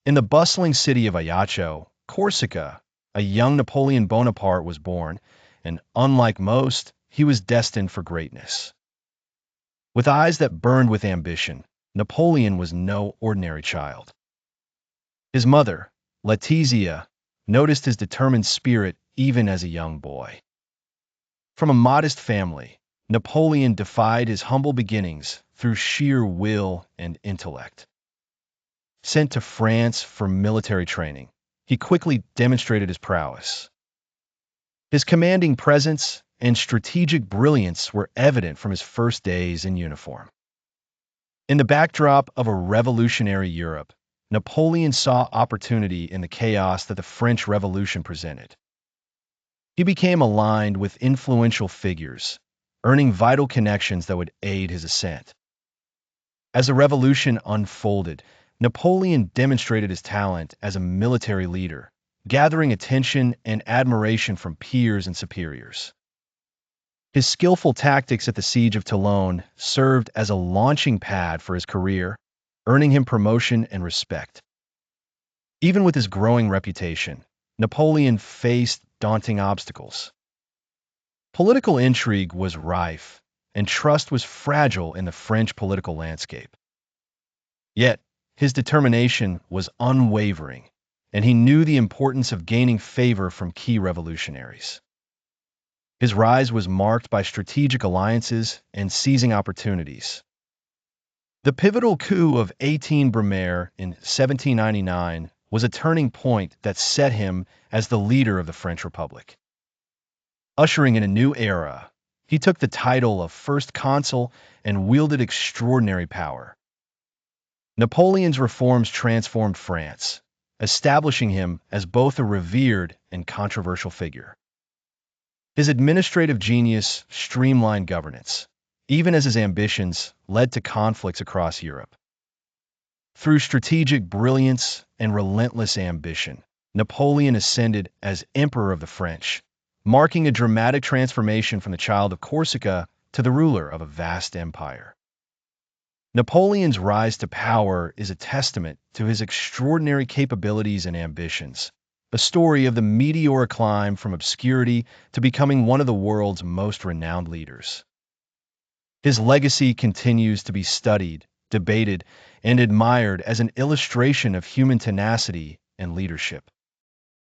In the bustling city of Ajaccio, Corsica, a young Napoleon Bonaparte was born, and unlike most, he was destined for greatness. With eyes that burned with ambition, Napoleon was no ordinary child. His mother, Letizia, noticed his determined spirit even as a young boy. From a modest family, Napoleon defied his humble beginnings through sheer will and intellect. Sent to France for military training, he quickly demonstrated his prowess. His commanding presence and strategic brilliance were evident from his first days in uniform. In the backdrop of a revolutionary Europe, Napoleon saw opportunity in the chaos that the French Revolution presented. He became aligned with influential figures, earning vital connections that would aid his ascent. As the revolution unfolded, Napoleon demonstrated his talent as a military leader, gathering attention and admiration from peers and superiors. His skillful tactics at the Siege of Toulon served as a launching pad for his career, earning him promotion and respect. Even with his growing reputation, Napoleon faced daunting obstacles. Political intrigue was rife, and trust was fragile in the French political landscape. Yet, his determination was unwavering, and he knew the importance of gaining favor from key revolutionaries. His rise was marked by strategic alliances and seizing opportunities. The pivotal coup of 18 Brumaire in 1799 was a turning point that set him as the leader of the French Republic. Ushering in a new era, he took the title of First Consul and wielded extraordinary power. Napoleon's reforms transformed France, establishing him as both a revered and controversial figure. His administrative genius streamlined governance, even as his ambitions led to conflicts across Europe. Through strategic brilliance and relentless ambition, Napoleon ascended as Emperor of the French, marking a dramatic transformation from the child of Corsica to the ruler of a vast empire. Napoleon's rise to power is a testament to his extraordinary capabilities and ambitions, a story of the meteoric climb from obscurity to becoming one of the world's most renowned leaders. His legacy continues to be studied, debated, and admired as an illustration of human tenacity and leadership.